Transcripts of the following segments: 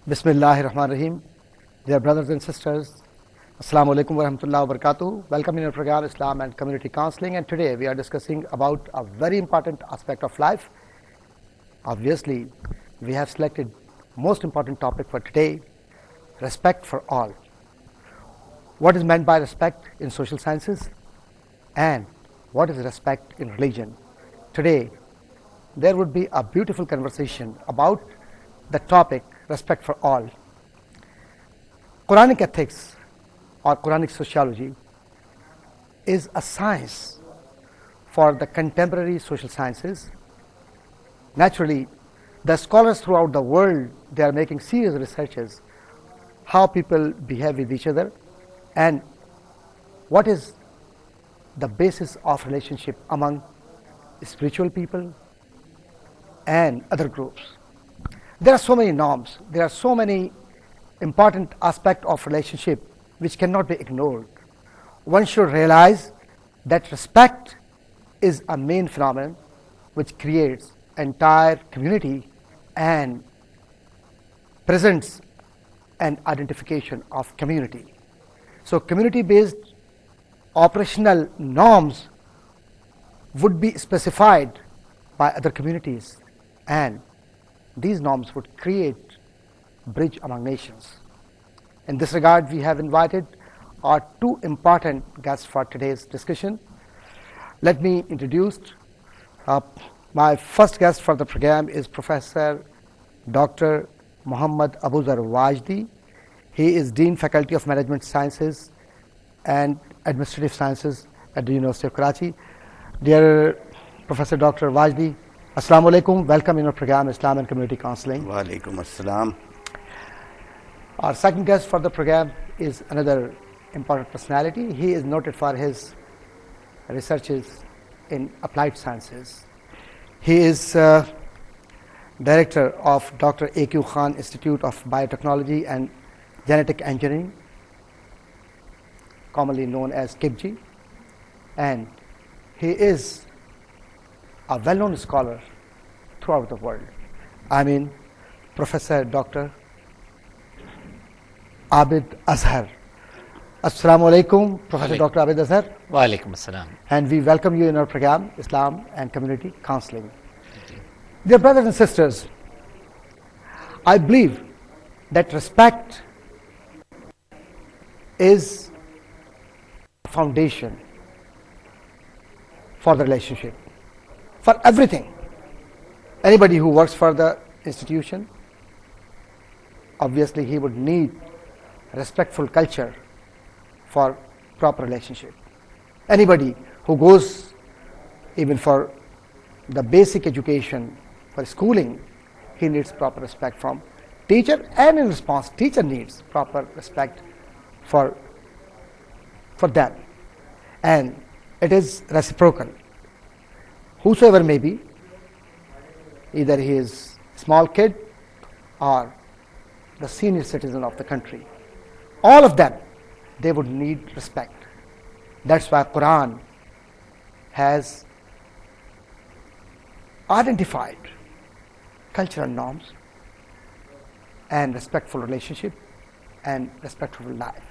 Bismillahirrahmanirrahim. Dear brothers and sisters, Assalamu alaikum wa rahmatullahi wa barakatuh. Welcome in our program Islam and Community Counseling, and today we are discussing about a very important aspect of life. Obviously, we have selected most important topic for today, respect for all. What is meant by respect in social sciences and what is respect in religion? Today, there would be a beautiful conversation about the topic respect for all. Quranic ethics or Quranic sociology is a science for the contemporary social sciences. Naturally, the scholars throughout the world, they are making serious researches how people behave with each other and what is the basis of relationship among spiritual people and other groups. There are so many norms, there are so many important aspects of relationship which cannot be ignored. One should realize that respect is a main phenomenon which creates entire community and presents an identification of community. So community-based operational norms would be specified by other communities, and these norms would create bridge among nations. In this regard, we have invited our two important guests for today's discussion. Let me introduce my first guest for the program is Professor Dr. Muhammad Ahmed Qadri. He is Dean Faculty of Management Sciences and Administrative Sciences at the University of Karachi. Dear Professor Dr. Qadri, Assalamu alaikum. Welcome in our program Islam and Community Counseling. Wa alaikum assalam. Our second guest for the program is another important personality. He is noted for his researches in applied sciences. He is director of Dr. A.Q. Khan Institute of Biotechnology and Genetic Engineering, commonly known as KIBG, and he is a well-known scholar throughout the world. I mean, Professor Dr. Abid Azhar. Assalamu alaikum, Professor Dr. Abid Azhar. Wa alaikum assalam. And we welcome you in our program, Islam and Community Counseling. Dear brothers and sisters, I believe that respect is foundation for the relationship, for everything. Anybody who works for the institution, obviously he would need respectful culture for proper relationship. Anybody who goes even for the basic education, for schooling, he needs proper respect from teacher, and in response, teacher needs proper respect for them. And it is reciprocal. Whosoever may be, either he is small kid or the senior citizen of the country, all of them, they would need respect. That's why Quran has identified cultural norms and respectful relationship and respectful life.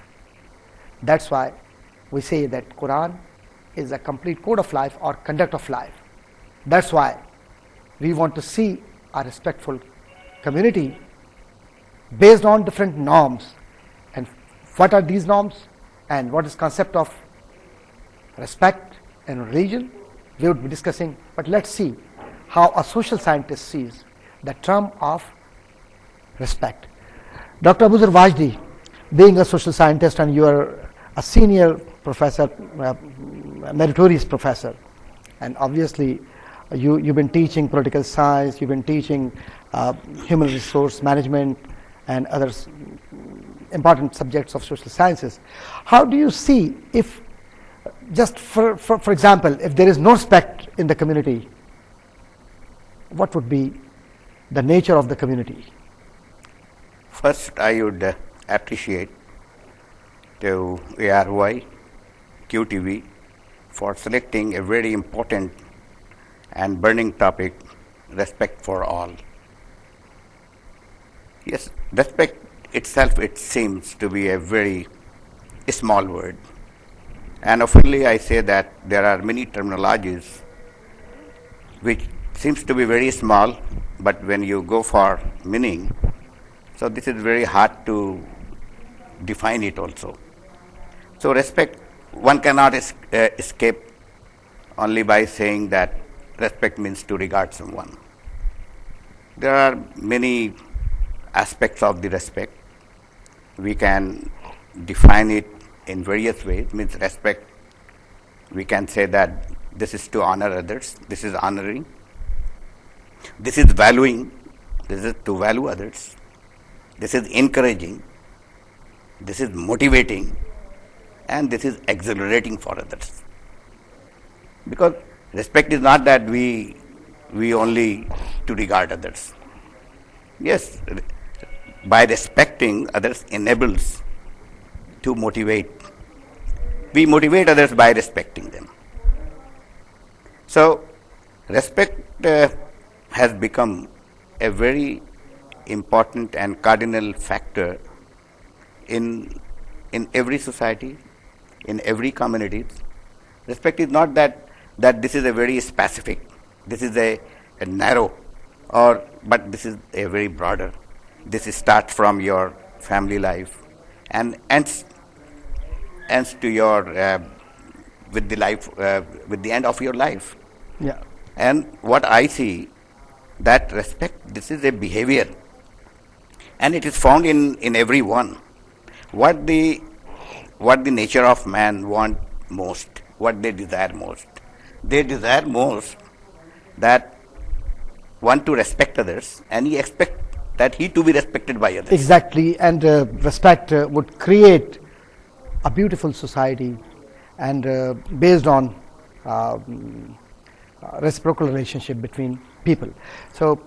That's why we say that Quran is a complete code of life or conduct of life. That's why we want to see a respectful community based on different norms. And what are these norms and what is concept of respect in religion? We would be discussing, but let's see how a social scientist sees the term of respect. Dr. Abu Zar Wajdi, being a social scientist and you are a senior professor, meritorious professor, and obviously you've been teaching political science, you've been teaching human resource management and other important subjects of social sciences. How do you see, if just for example, if there is no respect in the community, what would be the nature of the community? First, I would appreciate to ARY Qtv for selecting a very important and burning topic, respect for all. Yes, respect itself, it seems to be a very small word. And oftenly I say that there are many terminologies which seems to be very small, but when you go for meaning, so this is very hard to define it also. So respect, one cannot escape only by saying that respect means to regard someone. There are many aspects of the respect. We can define it in various ways. Means respect, we can say that this is to honor others, this is honoring, this is valuing, this is to value others, this is encouraging, this is motivating, and this is exhilarating for others. Because respect is not that we only to regard others. Yes, by respecting others enables to motivate. We motivate others by respecting them. So, respect has become a very important and cardinal factor in every society, in every community. Respect is not that this is a very specific, this is a narrow, but this is a very broader. This starts from your family life and ends to your with the end of your life. Yeah. And what I see, that respect, this is a behavior, and it is found in everyone. What the nature of man want most, what they desire most. They desire most that one to respect others, and he expect that he to be respected by others. Exactly, and respect would create a beautiful society, and based on reciprocal relationship between people. So,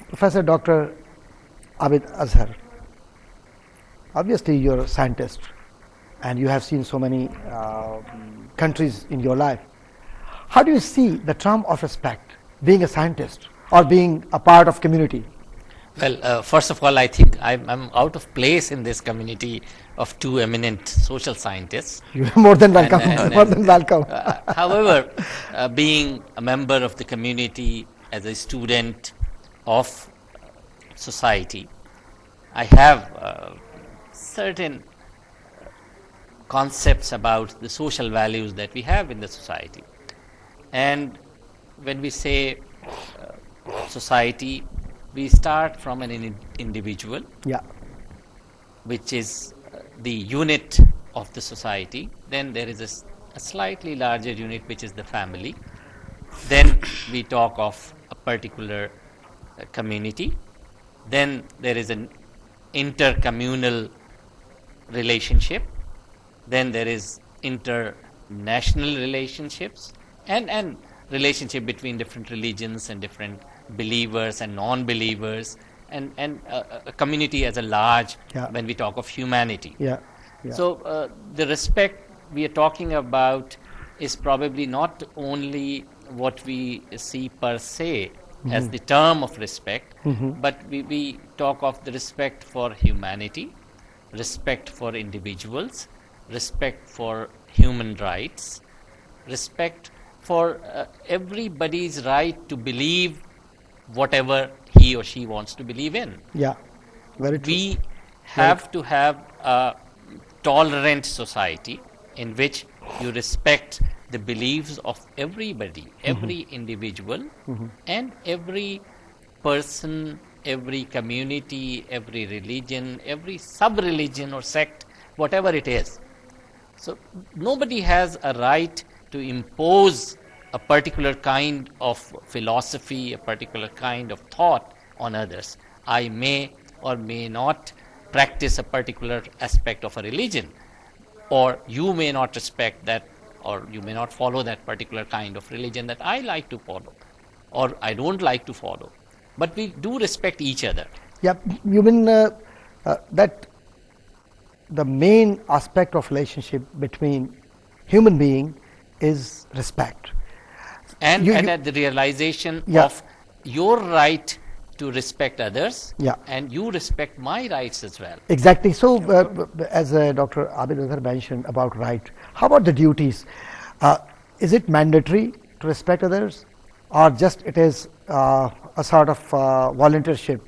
Professor Dr. Abid Azhar, obviously you're a scientist and you have seen so many countries in your life. How do you see the term of respect being a scientist or being a part of community? Well, first of all, I think I'm out of place in this community of two eminent social scientists. You're more than welcome. More than welcome. However, being a member of the community, as a student of society, I have certain concepts about the social values that we have in the society. And when we say society, we start from an individual, yeah, which is the unit of the society. Then there is a slightly larger unit, which is the family. Then we talk of a particular community. Then there is an intercommunal relationship. Then there is international relationships and relationship between different religions and different believers and non-believers, and a community as a large, yeah, when we talk of humanity. Yeah. Yeah. So the respect we are talking about is probably not only what we see per se as the term of respect, but we talk of the respect for humanity, respect for individuals, respect for human rights, respect for everybody's right to believe whatever he or she wants to believe in. Yeah, very true. We have to have a tolerant society in which you respect the beliefs of everybody, every individual, and every person, every community, every religion, every sub-religion or sect, whatever it is. So nobody has a right to impose a particular kind of philosophy, a particular kind of thought on others. I may or may not practice a particular aspect of a religion, or you may not respect that, or you may not follow that particular kind of religion that I like to follow, or I don't like to follow. But we do respect each other. Yeah, you've been that the main aspect of relationship between human being is respect. And the realization of your right to respect others, and you respect my rights as well. Exactly. So, as Dr. Abid Azhar mentioned about right, how about the duties? Is it mandatory to respect others, or just it is a sort of volunteership?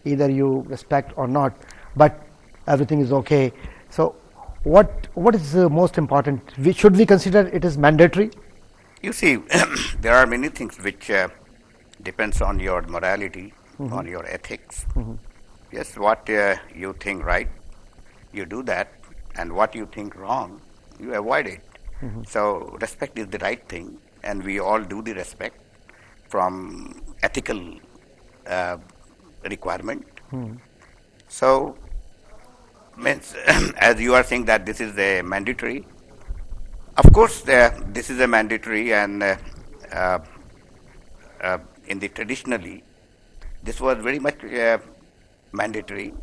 Either you respect or not, but everything is okay. So, what is most important? Should we consider it as mandatory? You see, there are many things which depends on your morality, on your ethics. Yes, what you think right, you do that, and what you think wrong, you avoid it. So respect is the right thing, and we all do the respect from ethical requirement. So, means as you are saying that this is a mandatory, of course this is a mandatory, and in the traditionally this was very much mandatory,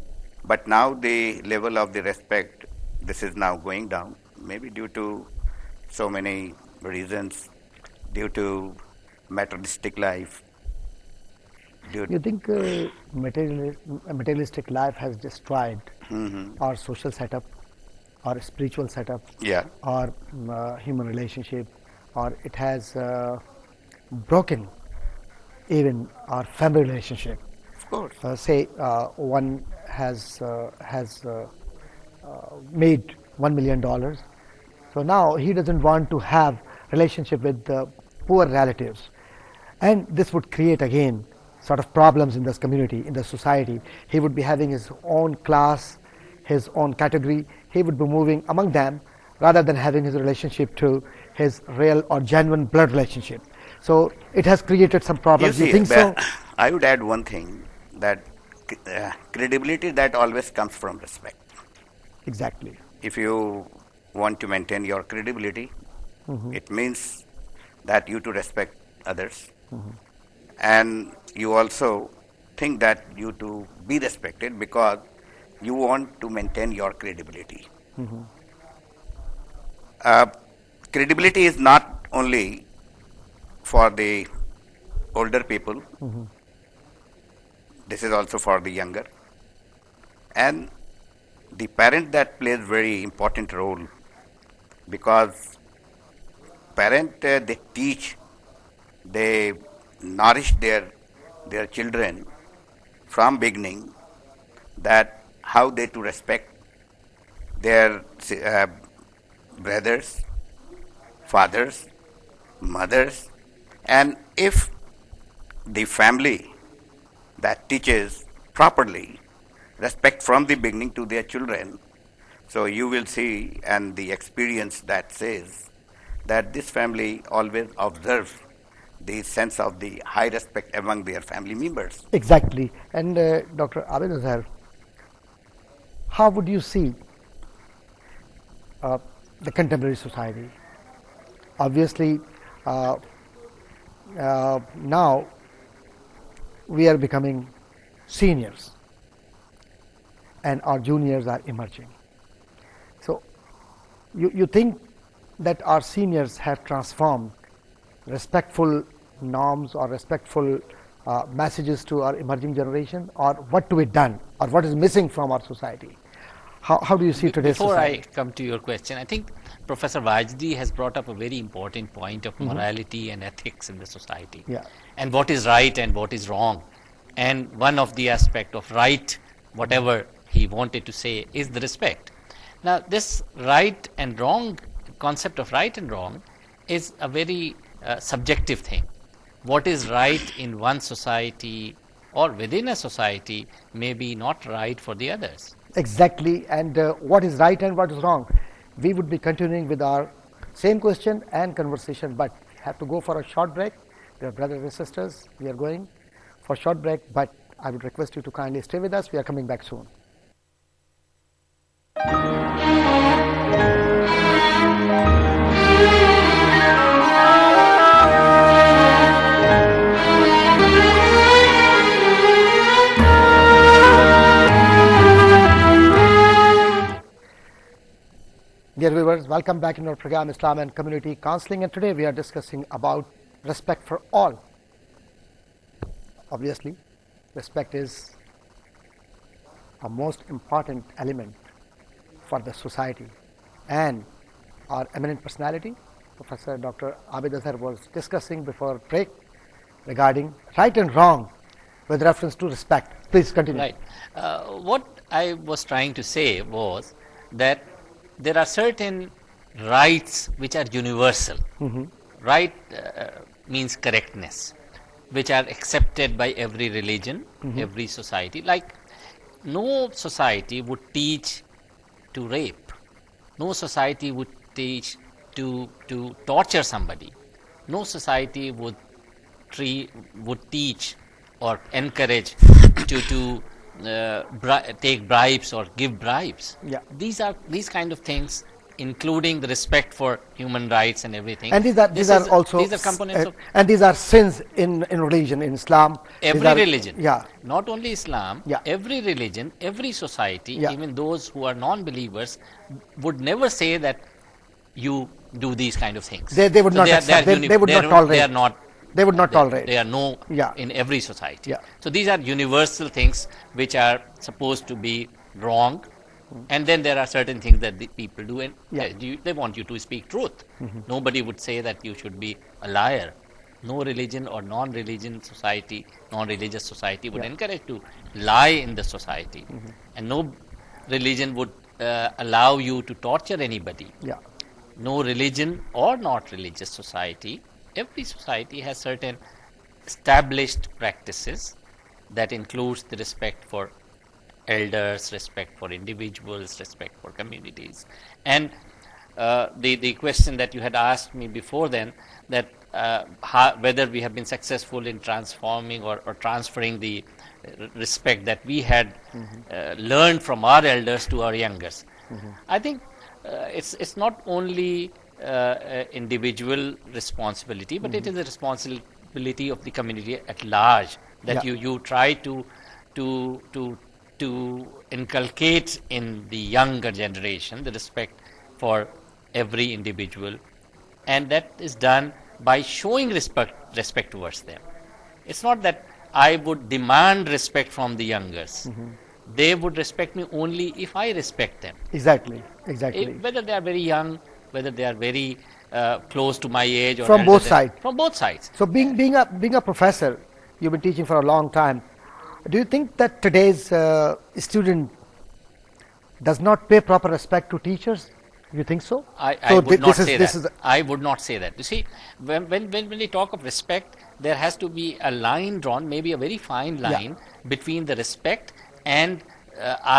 but now the level of the respect, this is now going down, maybe due to so many reasons, due to materialistic life. You think materialistic life has destroyed our social setup, our spiritual setup, our human relationship, or it has broken even our family relationship? Of course. Say one has made $1 million, so now he doesn't want to have relationship with the poor relatives, and this would create again sort of problems in this community, in the society. He would be having his own class, his own category. He would be moving among them rather than having his relationship to his real or genuine blood relationship. So it has created some problems. You think so? I would add one thing, that credibility that always comes from respect. Exactly. If you want to maintain your credibility, it means that you to respect others, and you also think that you to be respected because you want to maintain your credibility. Credibility is not only for the older people, this is also for the younger, and the parent that plays very important role, because parent they teach, they nourish their children from beginning, that how they to respect their brothers, fathers, mothers, and if the family that teaches properly respect from the beginning to their children, so you will see, and the experience that says that this family always observes the sense of the high respect among their family members. Exactly. And Dr. Abid Azhar, how would you see the contemporary society? Obviously, now we are becoming seniors and our juniors are emerging. So you think that our seniors have transformed respectful norms or respectful messages to our emerging generation, or what to be done, or what is missing from our society? How do you see today's society? Before I come to your question, I think Professor Vajdi has brought up a very important point of morality and ethics in the society, and what is right and what is wrong. And one of the aspect of right, whatever he wanted to say, is the respect. Now, this right and wrong, concept of right and wrong, is a very subjective thing. What is right in one society or within a society may be not right for the others. Exactly. And what is right and what is wrong? We would be continuing with our same question and conversation, but have to go for a short break. Dear brothers and sisters, we are going for a short break, but I would request you to kindly stay with us. We are coming back soon. Dear viewers, welcome back in our program Islam and Community Counseling, and today we are discussing about respect for all. Obviously, respect is a most important element for the society, and our eminent personality, Professor Dr. Abid Azhar, was discussing before break regarding right and wrong with reference to respect. Please continue. Right. What I was trying to say was that there are certain rights which are universal. Right means correctness, which are accepted by every religion, every society. Like, no society would teach to rape. No society would teach to torture somebody. No society would teach or encourage to take bribes or give bribes. Yeah. These kind of things, including the respect for human rights and everything. And these are components of, and these are sins in religion, in Islam. Every religion. Yeah. Not only Islam. Yeah. Every religion, every society, Yeah. even those who are non-believers, would never say that you do these kind of things. They would not accept. They would not tolerate. They are not. They would not tolerate. They are no Yeah. in every society. Yeah. So these are universal things which are supposed to be wrong, and then there are certain things that the people do, and Yeah. they want you to speak truth. Nobody would say that you should be a liar. No religion or non-religion society, non-religious society would Yeah. encourage to lie in the society, and no religion would allow you to torture anybody. Yeah. No religion or not religious society, every society has certain established practices that includes the respect for elders, respect for individuals, respect for communities. And the question that you had asked me before then, that whether we have been successful in transforming or transferring the respect that we had learned from our elders to our youngers. I think it's not only individual responsibility, but it is a responsibility of the community at large, that Yeah. you try to inculcate in the younger generation the respect for every individual, and that is done by showing respect towards them. It's not that I would demand respect from the youngers. They would respect me only if I respect them. Exactly. Whether they are very young, whether they are very close to my age, or From elder both than- sides. From both sides. So being a professor, you've been teaching for a long time. Do you think that today's student does not pay proper respect to teachers? You think so? I So would not say this that. is I would not say that. You see, when we talk of respect, there has to be a line drawn, maybe a very fine line, between the respect and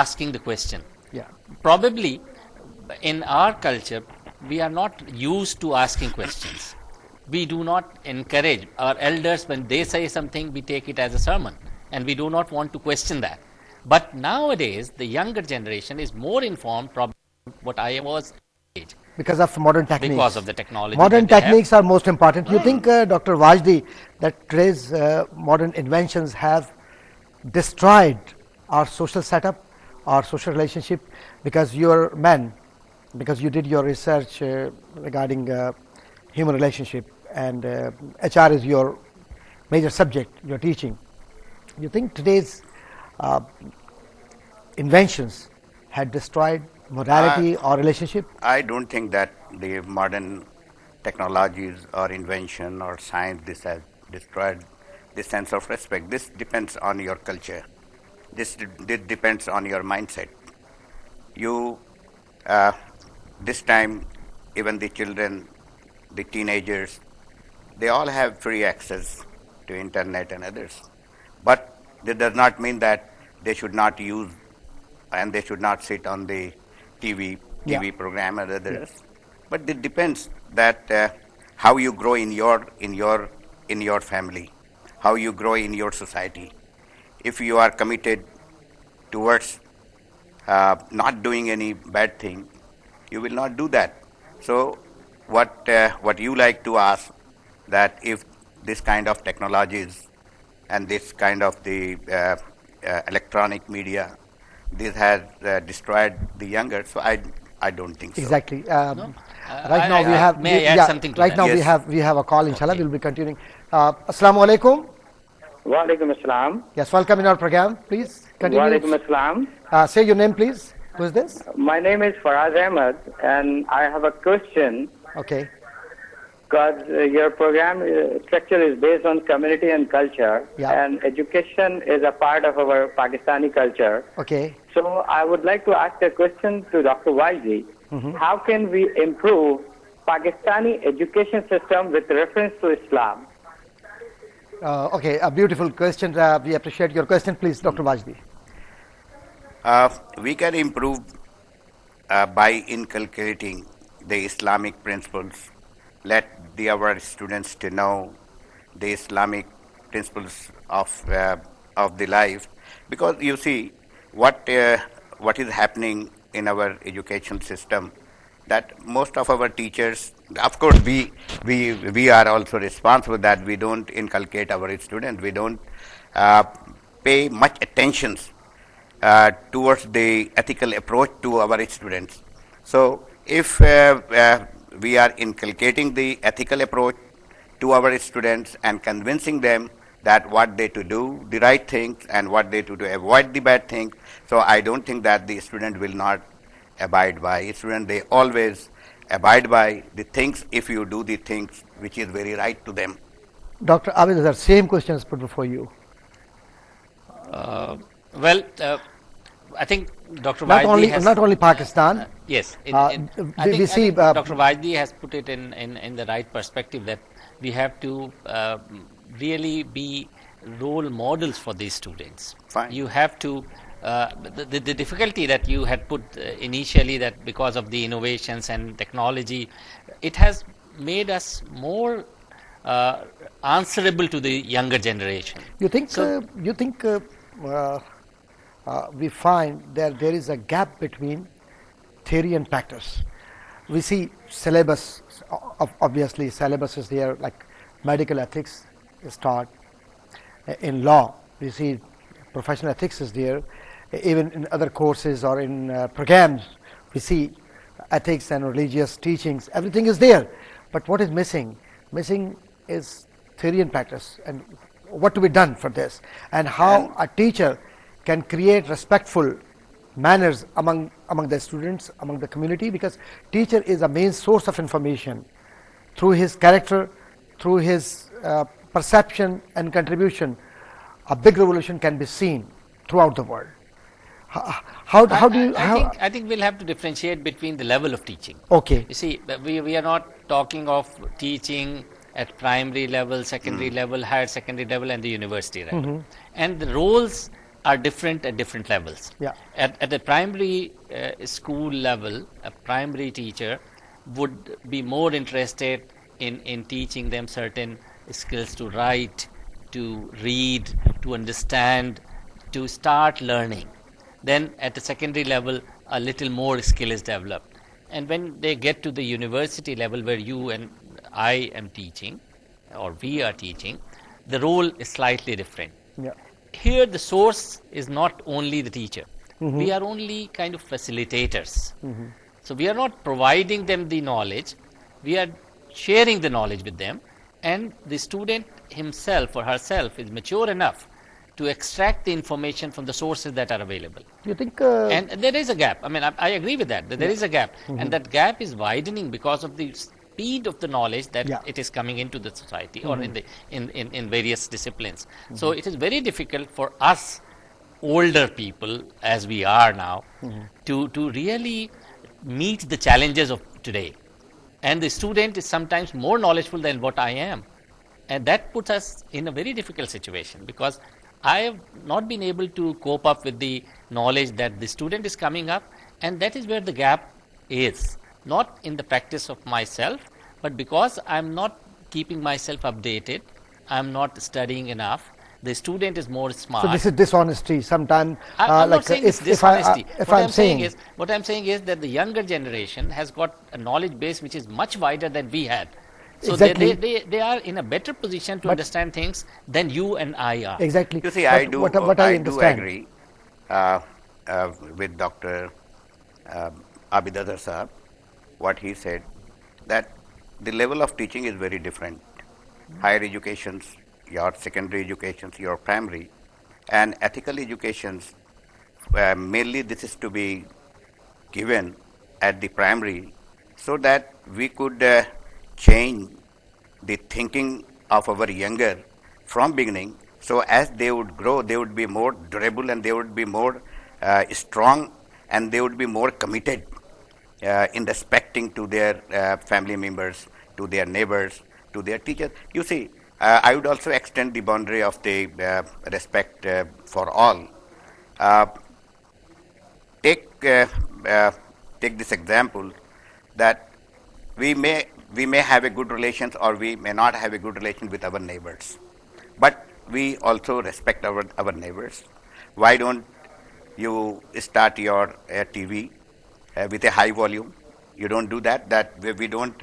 asking the question. Yeah. Probably, in our culture, we are not used to asking questions. We do not encourage our elders. When they say something, we take it as a sermon, and we do not want to question that. But nowadays, the younger generation is more informed, probably, what I was age, because of modern techniques. because of the technology. Modern that they have. techniques are most important. You think, Dr. Wajdi, that today's modern inventions have destroyed our social setup, our social relationship? Because you're men, because you did your research regarding human relationship, and HR is your major subject you're teaching. You think today's inventions had destroyed morality or relationship? I don't think that the modern technologies or invention or science, this has destroyed the sense of respect. This depends on your culture. This depends on your mindset. You, this time, even the children, the teenagers, they all have free access to internet and others. But that does not mean that they should not use and they should not sit on the TV program and others. But it depends that how you grow in your family, how you grow in your society. If you are committed towards not doing any bad thing, you will not do that. So what you like to ask, that if this kind of technologies and this kind of the electronic media, this has destroyed the younger. So I don't think so. Exactly. No? Right now we have. May I add something to right that? now Yes. we have a call. Inshallah, we'll be continuing. Assalamu alaikum. Wa alaikum assalam. Yes, welcome in our program. Please Wa continue. alaikum assalam. Say your name, please. Who is this? My name is Faraz Ahmed, and I have a question. Okay. Because your program structure is based on community and culture, Yeah. and education is a part of our Pakistani culture. Okay. So I would like to ask a question to Dr. Waiji. How can we improve Pakistani education system with reference to Islam? Okay. A beautiful question. We appreciate your question. Please, Dr. Wajdi. We can improve by inculcating the Islamic principles. Let our students to know the Islamic principles of the life, because you see what is happening in our education system, that most of our teachers, of course we are also responsible that we don't inculcate our students, we don't pay much attention towards the ethical approach to our students. So if we are inculcating the ethical approach to our students and convincing them that what they to do the right things and what they to do avoid the bad things, so I don't think that the student will not abide by. Student, they always abide by the things if you do the things which is very right to them. Dr. Abid, the same question is put before you. Well, I think Dr. Not Wajdi has not only Pakistan. yes. we I see, think Dr. Wajdi has put it in the right perspective, that we have to really be role models for these students. Fine. You have to. The difficulty that you had put initially, that because of the innovations and technology, it has made us more answerable to the younger generation. You think? So- We find that there is a gap between theory and practice. We see syllabus. Obviously, syllabus is there. Like medical ethics is taught. In law, we see professional ethics is there. Even in other courses or in programs, we see ethics and religious teachings. Everything is there. But what is missing? Missing is theory and practice, and what to be done for this, and how a teacher can create respectful manners among the students, among the community, because teacher is a main source of information. Through his character, through his perception and contribution, a big revolution can be seen throughout the world. How do you? I think we'll have to differentiate between the level of teaching. Okay. You see, we are not talking of teaching at primary level, secondary level, higher secondary level, and the university level. And the roles are different at different levels. Yeah. At the primary school level, a primary teacher would be more interested in teaching them certain skills to write, to read, to understand, to start learning. Then at the secondary level, a little more skill is developed. And when they get to the university level, where you and I am teaching, or we are teaching, the role is slightly different. Yeah. Here the source is not only the teacher. We are only kind of facilitators. So we are not providing them the knowledge, we are sharing the knowledge with them, and the student himself or herself is mature enough to extract the information from the sources that are available. You think? And there is a gap. I mean, I agree with that there is a gap, and that gap is widening because of the speed of the knowledge that it is coming into the society or in various disciplines. So it is very difficult for us older people, as we are now, to really meet the challenges of today. And the student is sometimes more knowledgeable than what I am, and that puts us in a very difficult situation, because I have not been able to cope up with the knowledge that the student is coming up, and that is where the gap is. Not in the practice of myself, but because I am not keeping myself updated, I am not studying enough. The student is more smart. So this is dishonesty. Sometimes, I'm not saying it's dishonesty. What I'm saying is that the younger generation has got a knowledge base which is much wider than we had. So Exactly. they are in a better position to understand things than you and I are. Exactly. You see, But I do what I I do understand. agree with Dr. Abidazar Sahab, what he said, that the level of teaching is very different. Higher educations, your secondary educations, your primary, and ethical educations, mainly this is to be given at the primary so that we could change the thinking of our younger from beginning. So as they would grow, they would be more durable and they would be more strong and they would be more committed in respecting to their family members, to their neighbors, to their teachers. You see, I would also extend the boundary of the respect for all. Take this example that we may have a good relations or we may not have a good relation with our neighbors, but we also respect our neighbors. Why don't you start your TV with a high volume? You don't do that. That we don't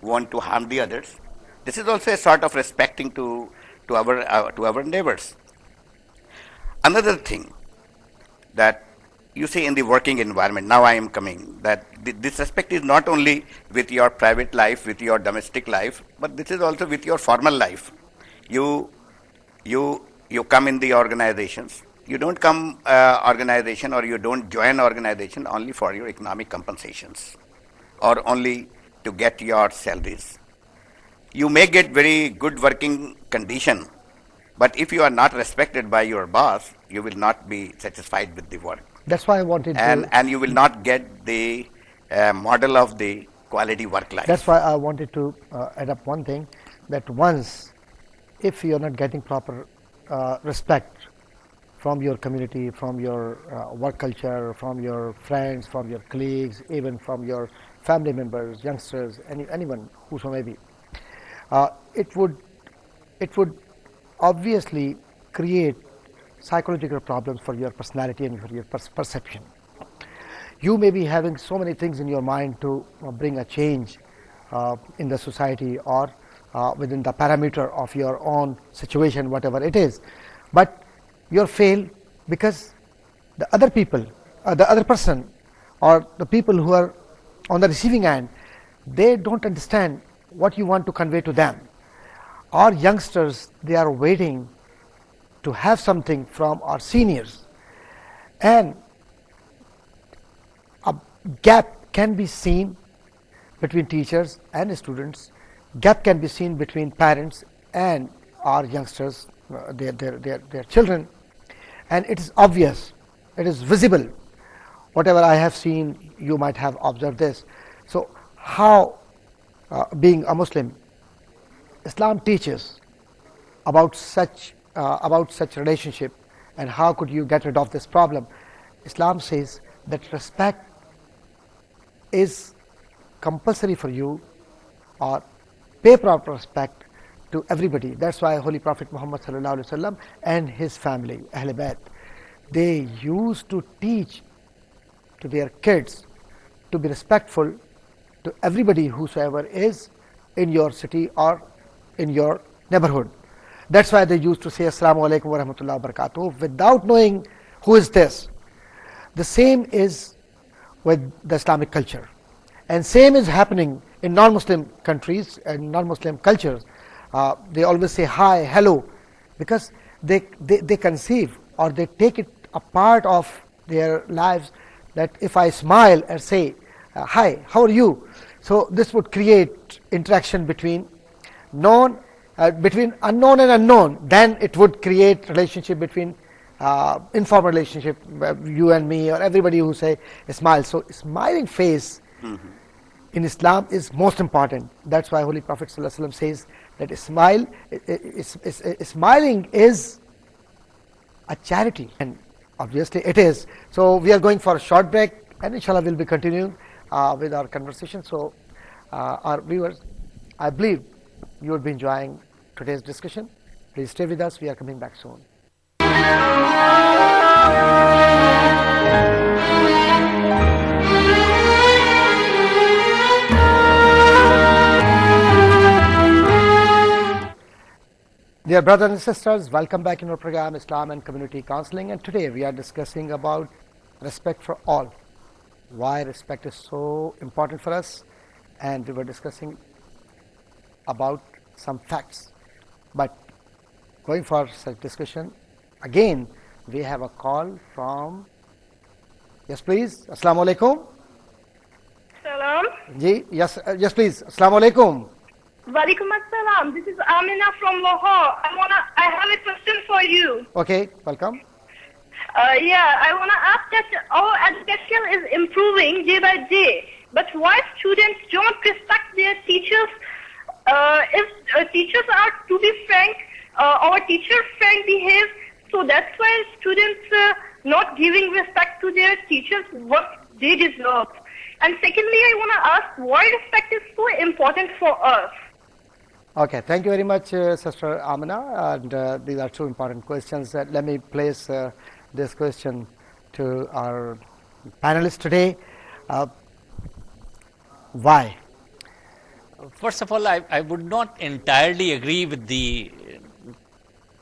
want to harm the others. This is also a sort of respecting to our neighbors. Another thing that you see in the working environment, now I am coming, that this respect is not only with your private life, with your domestic life, but this is also with your formal life. You come in the organizations. You don't come organization or you don't join organization only for your economic compensations or only to get your salaries. You may get very good working condition, but if you are not respected by your boss, you will not be satisfied with the work. That's why I wanted and you will not get the model of the quality work life. That's why I wanted to add up one thing, that once, if you are not getting proper respect from your community, from your work culture, from your friends, from your colleagues, even from your family members, youngsters, anyone whosoever may be, it would obviously create psychological problems for your personality and for your perception. You may be having so many things in your mind to bring a change in the society or within the parameter of your own situation, whatever it is, but you'll fail because the other people, the other person or the people who are on the receiving end, they don't understand what you want to convey to them. Our youngsters, they are waiting to have something from our seniors, and a gap can be seen between teachers and students, gap can be seen between parents and our youngsters, their children, and it is obvious, it is visible. Whatever I have seen, you might have observed this. So how, being a Muslim, Islam teaches about such relationship, and how could you get rid of this problem? Islam says that respect is compulsory for you, or pay proper respect to everybody. That's why Holy Prophet Muhammad and his family, Ahl Bayt, they used to teach to their kids to be respectful to everybody whosoever is in your city or in your neighborhood. That's why they used to say Assalamu alaikum wa rahmatullahi wa barakatuh without knowing who is this. The same is with the Islamic culture, and same is happening in non-Muslim countries and non-Muslim cultures. They always say hi, hello, because they conceive or they take it a part of their lives that if I smile and say hi, how are you? So this would create interaction between between unknown and unknown. Then it would create relationship between informal relationship, you and me or everybody who say smile. So smiling face in Islam is most important. That's why Holy Prophet ﷺ says that smiling is a charity, and obviously it is. So we are going for a short break, and inshallah we'll be continuing with our conversation. So our viewers, I believe you will be enjoying today's discussion. Please stay with us. We are coming back soon. Dear brothers and sisters, welcome back in our program Islam and Community Counseling, and today we are discussing about respect for all. why respect is so important for us, and we were discussing about some facts. But going for such discussion, again we have a call from, yes please, Assalamu alaikum. Salam. Ji, yes, yes please, Assalamu alaikum. Walaikum assalam. This is Amina from Lahore. I have a question for you. Okay, welcome. I wanna ask that our education is improving day by day, but why students don't respect their teachers? If teachers are, to be frank, our teachers frank behave, so that's why students not giving respect to their teachers what they deserve. And secondly, I wanna ask why respect is so important for us. Okay, thank you very much, Sister Amina. And these are two important questions. Let me place this question to our panelists today. Why? First of all, I would not entirely agree with the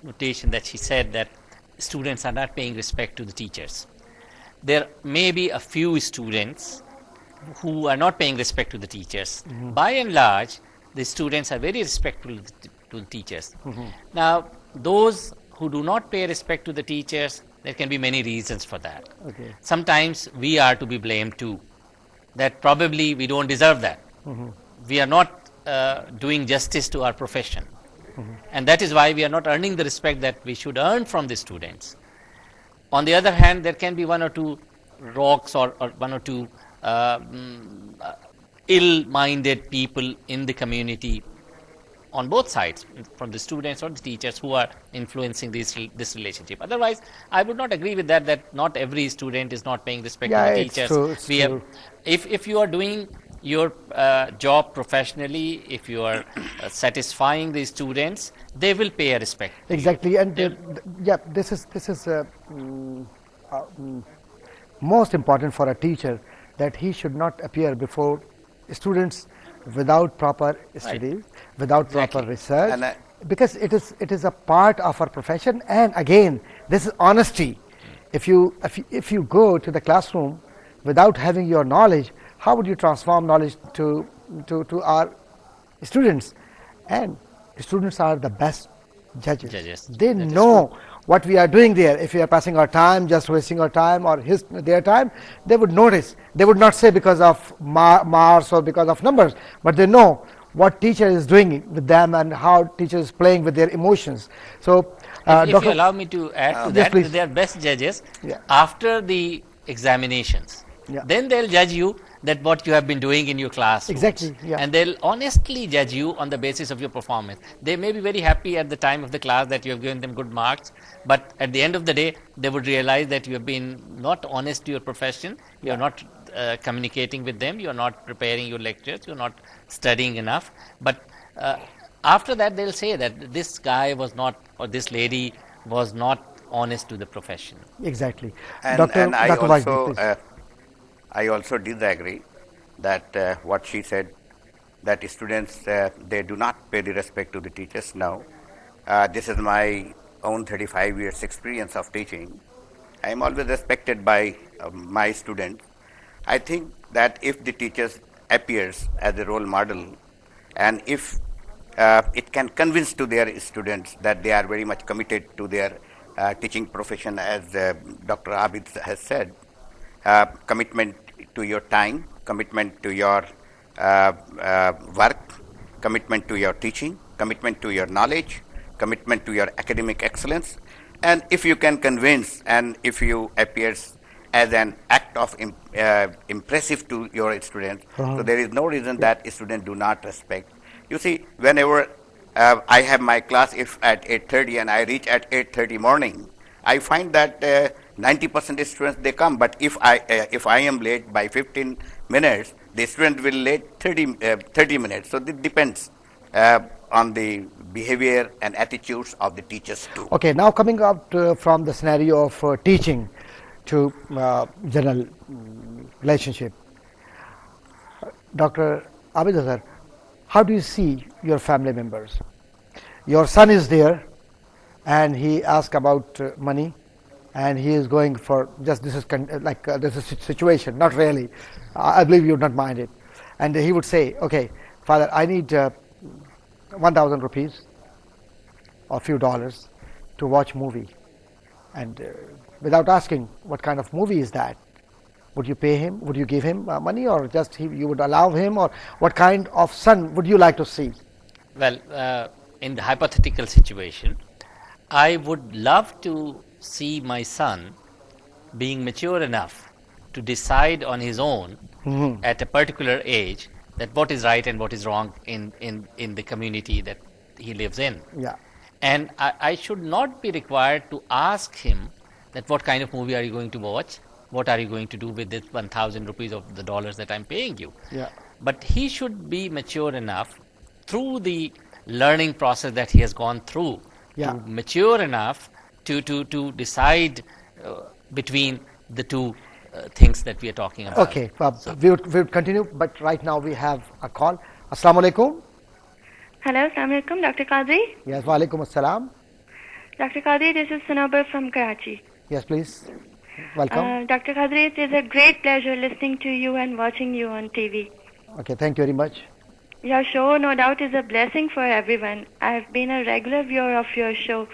notation that she said that students are not paying respect to the teachers. There may be a few students who are not paying respect to the teachers. By and large, the students are very respectful to the teachers. Now, those who do not pay respect to the teachers, there can be many reasons for that. Okay. Sometimes we are to be blamed too, that probably we don't deserve that. We are not doing justice to our profession. And that is why we are not earning the respect that we should earn from the students. On the other hand, there can be one or two rocks or one or two ill-minded people in the community on both sides, from the students or the teachers, who are influencing this relationship. Otherwise, I would not agree with that not every student is not paying respect to the teachers. It's true. If you are doing your job professionally, if you are satisfying the students, they will pay a respect. Exactly, and this is most important for a teacher, that he should not appear before students without proper studies, without proper research, And because it is a part of our profession. And again, this is honesty. If you go to the classroom without having your knowledge, how would you transform knowledge to our students? And students are the best judges. They know what we are doing there. If we are passing our time, just wasting our time or their time, they would notice. They would not say because of marks or because of numbers, but they know what teacher is doing with them and how teacher is playing with their emotions. So, if you allow me to add to that, please. they are best judges Yeah. after the examinations. Yeah. Then they'll judge you that what you have been doing in your class. Exactly, yeah. And they'll honestly judge you on the basis of your performance. They may be very happy at the time of the class that you have given them good marks, but at the end of the day, they would realize that you have been not honest to your profession, you are not communicating with them, you are not preparing your lectures, you are not studying enough. But after that, they'll say that this guy was not, or this lady was not honest to the profession. exactly. And Dr. Wajdi, please. I also disagree that what she said, that students, they do not pay the respect to the teachers. Now, this is my own 35 years experience of teaching. I am always respected by my students. I think that if the teachers appears as a role model, and if it can convince to their students that they are very much committed to their teaching profession, as Dr. Abid has said, commitment to your time, commitment to your work, commitment to your teaching, commitment to your knowledge, commitment to your academic excellence. And if you can convince, and if you appears as an act of impressive to your students, so there is no reason that students do not respect. You see, whenever I have my class if at 8:30 and I reach at 8:30 morning, I find that 90% students, they come, but if I am late by 15 minutes, the student will late 30 minutes. So it depends on the behavior and attitudes of the teachers too. Okay, now coming up from the scenario of teaching to general relationship, Dr. Abid sir, how do you see your family members? Your son is there and he asks about money, and he is going for just this is this is situation, not really. I believe you would not mind it. And he would say, okay, Father, I need 1,000 rupees or a few dollars to watch movie. And without asking what kind of movie is that, would you pay him? Would you give him money, or just you would allow him, or what kind of son would you like to see? Well, in the hypothetical situation, I would love to see my son being mature enough to decide on his own at a particular age that what is right and what is wrong in the community that he lives in. Yeah. And I should not be required to ask him that what kind of movie are you going to watch? What are you going to do with this 1,000 rupees of the dollars that I'm paying you? Yeah. But he should be mature enough through the learning process that he has gone through Yeah. to mature enough to decide between the two things that we are talking about. Okay, we would continue, but right now we have a call. Assalamu alaikum. Hello, Assalamu alaikum, Dr. Qadri. Yes, wa alaikum assalam. Dr. Qadri, this is Sunabar from Karachi. Yes, please. Welcome. Dr. Qadri, it is a great pleasure listening to you and watching you on TV. Okay, thank you very much. Your show, no doubt, is a blessing for everyone. I have been a regular viewer of your show.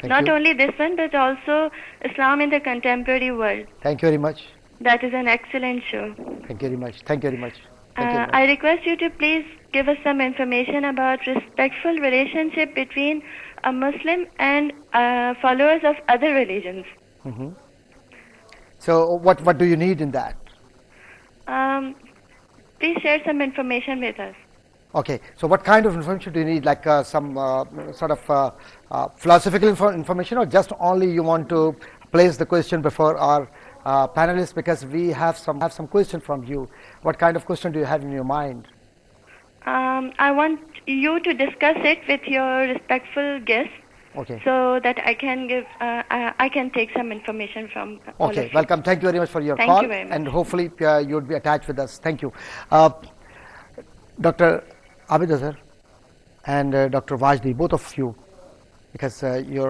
Thank Not you. only this one, but also Islam in the Contemporary World. Thank you very much. That is an excellent show. Thank you very much. Thank you very much. Thank you very much. I request you to please give us some information about respectful relationship between a Muslim and followers of other religions. So what do you need in that? Please share some information with us. Okay, so what kind of information do you need, like some sort of philosophical information, or just only you want to place the question before our panelists, because we have some question from you. What kind of question do you have in your mind? I want you to discuss it with your respectful guests, Okay. so that I can give I can take some information from all of Okay, you. welcome. Thank you very much for your Thank call, you very much. and hopefully you would be attached with us. Thank you. Dr. Abid Azhar and Dr. Wajdi, both of you, because you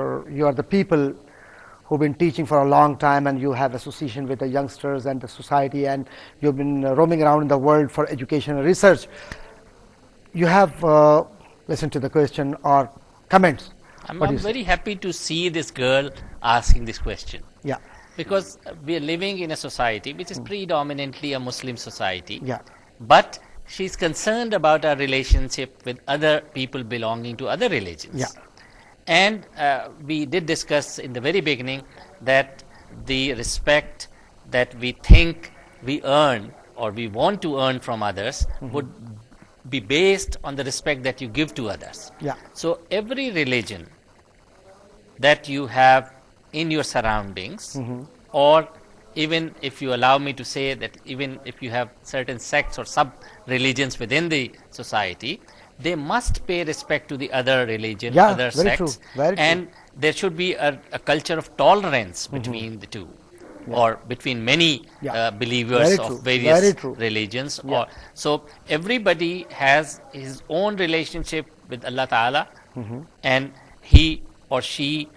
are the people who've been teaching for a long time, and you have association with the youngsters and the society, and you've been roaming around in the world for education and research. You have listened to the question or comments. I'm What do you say? very happy to see this girl asking this question, Yeah, because we are living in a society which is predominantly a Muslim society. yeah, But she's concerned about our relationship with other people belonging to other religions. Yeah. And we did discuss in the very beginning that the respect that we think we earn or we want to earn from others would be based on the respect that you give to others. yeah, So every religion that you have in your surroundings, or even if you allow me to say that even if you have certain sects or sub-religions within the society, they must pay respect to the other religion, Yeah, other very sects, true, very true. and there should be a culture of tolerance between the two, or between many Yeah. believers Very true, of various very true. religions. Yeah. Or so everybody has his own relationship with Allah Ta'ala, and he or she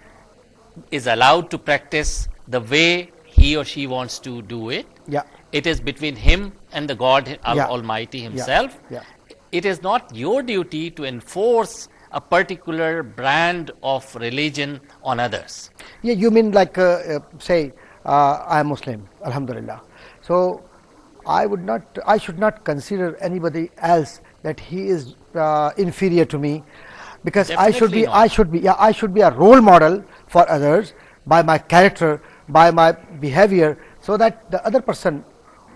is allowed to practice the way he or she wants to do it. yeah, It is between him and the God Yeah. Almighty Himself. yeah. It is not your duty to enforce a particular brand of religion on others. Yeah, you mean like say I am Muslim, Alhamdulillah. So I should not consider anybody else that he is inferior to me, because I should Definitely not. I should be a role model for others by my character, by my behavior, so that the other person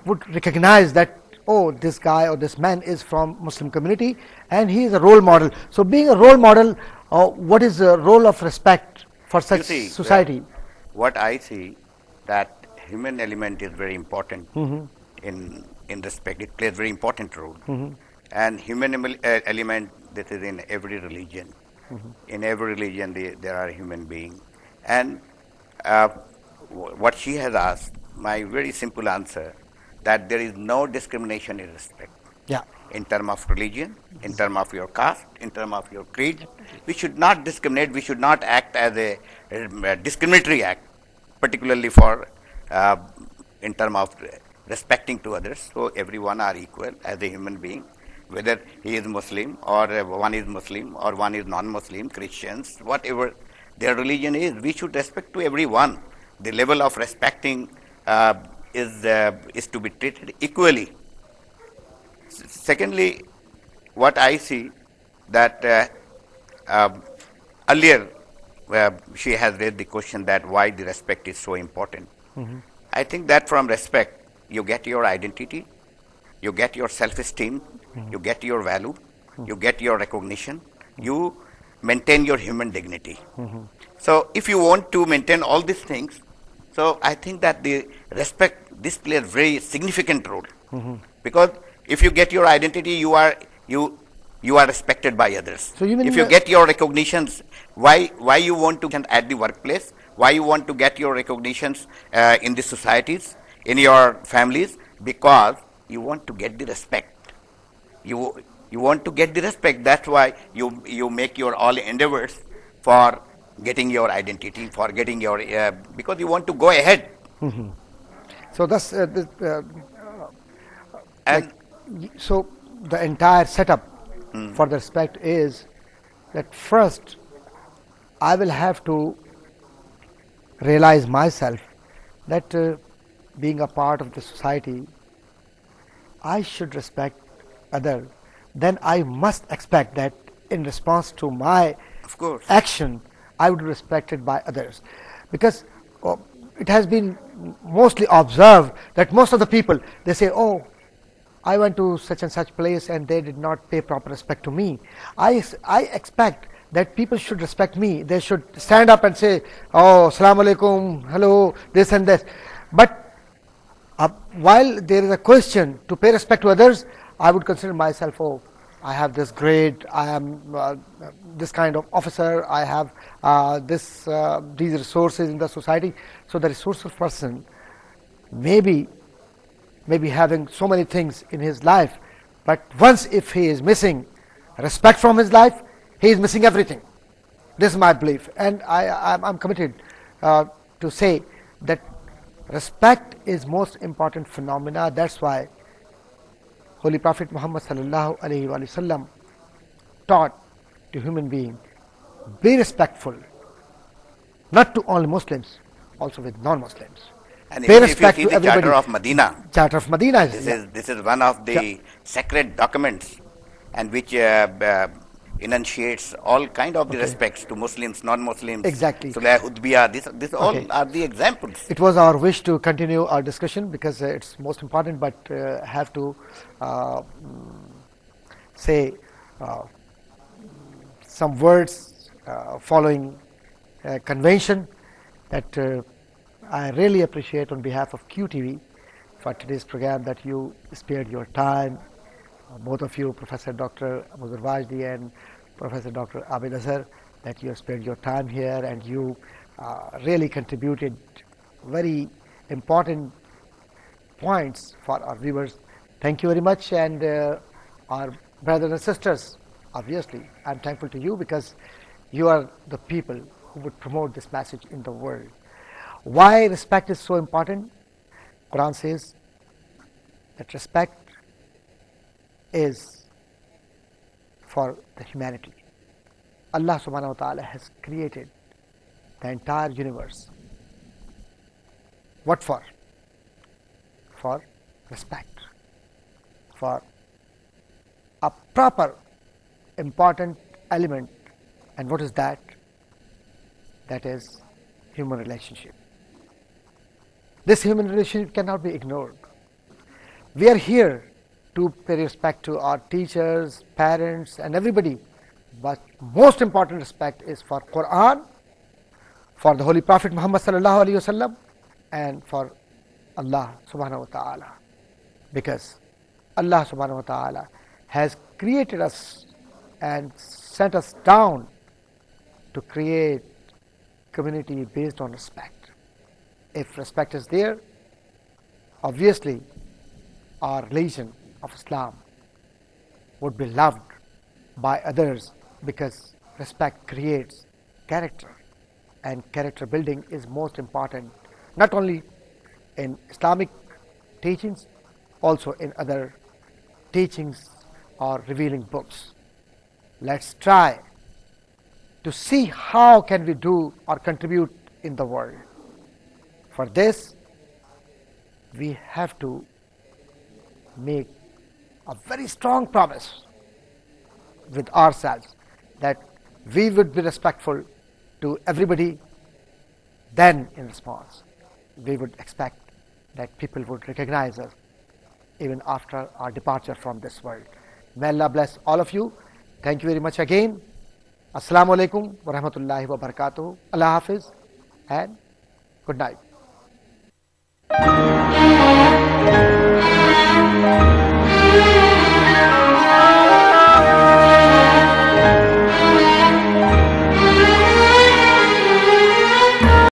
would recognize that, oh, this guy or this man is from Muslim community and he is a role model. So being a role model, what is the role of respect for such You see, society? what I see, that human element is very important in respect. It plays very important role. And human element, this is in every religion. In every religion there are human beings. And what she has asked, my very simple answer, that there is no discrimination in respect. Yeah. In terms of religion, in terms of your caste, in terms of your creed. We should not discriminate. We should not act as a discriminatory act. particularly for in terms of respecting to others. So everyone are equal as a human being, whether he is Muslim or one is Muslim or one is non-Muslim, Christians, whatever their religion is, we should respect to everyone. The level of respecting is to be treated equally. Secondly, what I see that earlier she has raised the question that why the respect is so important. I think that from respect you get your identity, you get your self-esteem, you get your value, you get your recognition, you maintain your human dignity. So if you want to maintain all these things, so I think that the respect, this plays a very significant role. Because if you get your identity, you are respected by others. So if you get your recognitions, why you want to get at the workplace, why you want to get your recognitions in the societies, in your families, because you want to get the respect. You want to get the respect. That's why you make your all endeavors for getting your identity, for getting your because you want to go ahead. So that's so the entire setup for the respect is that first I will have to realize myself that being a part of the society, I should respect others. Then I must expect that in response to my action, I would be respected by others. Because it has been mostly observed that most of the people, they say, oh, I went to such and such place and they did not pay proper respect to me. I expect that people should respect me. They should stand up and say, oh, assalamu alaikum, hello, this and that. But while there is a question to pay respect to others, I would consider myself, oh, I have this grade, I am this kind of officer, I have these resources in the society. So the resourceful person maybe having so many things in his life, but once if he is missing respect from his life, he is missing everything. This is my belief, and I'm committed to say that respect is most important phenomena. That's why Holy Prophet Muhammad sallallahu alaihi wasallam taught to human being, be respectful, not to only Muslims, also with non-Muslims. And if you see the Charter of Medina, this is one of the sacred documents, and which enunciates all kind of the respects to Muslims, non-Muslims. Exactly. Sulh Hudbiyah, this all are the examples. It was our wish to continue our discussion because it's most important, but have to say some words following convention that I really appreciate on behalf of QTV for today's program that you spared your time, both of you, Professor Dr. Wajdi and Professor Dr. Abid Azhar, that you have spared your time here and you really contributed very important points for our viewers. Thank you very much, and our brothers and sisters, obviously, I'm thankful to you because you are the people who would promote this message in the world. Why respect is so important? Quran says that respect is for the humanity. Allah subhanahu wa ta'ala has created the entire universe. What for? For respect. For a proper important element. And what is that? That is human relationship. This human relationship cannot be ignored. We are here to pay respect to our teachers, parents, and everybody. But most important respect is for Quran, for the Holy Prophet Muhammad sallallahu alaihi wasallam, and for Allah subhanahu wa ta'ala. Because Allah subhanahu wa ta'ala has created us and sent us down to create community based on respect. If respect is there, obviously our religion of Islam would be loved by others because respect creates character, and character building is most important not only in Islamic teachings, also in other teachings or revealing books. Let's try to see how can we do or contribute in the world. For this, we have to make a very strong promise with ourselves that we would be respectful to everybody. Then in response, we would expect that people would recognize us even after our departure from this world. May Allah bless all of you. Thank you very much again. Assalamu alaikum wa rahmatullahi wa barakatuh. Allah Hafiz and good night.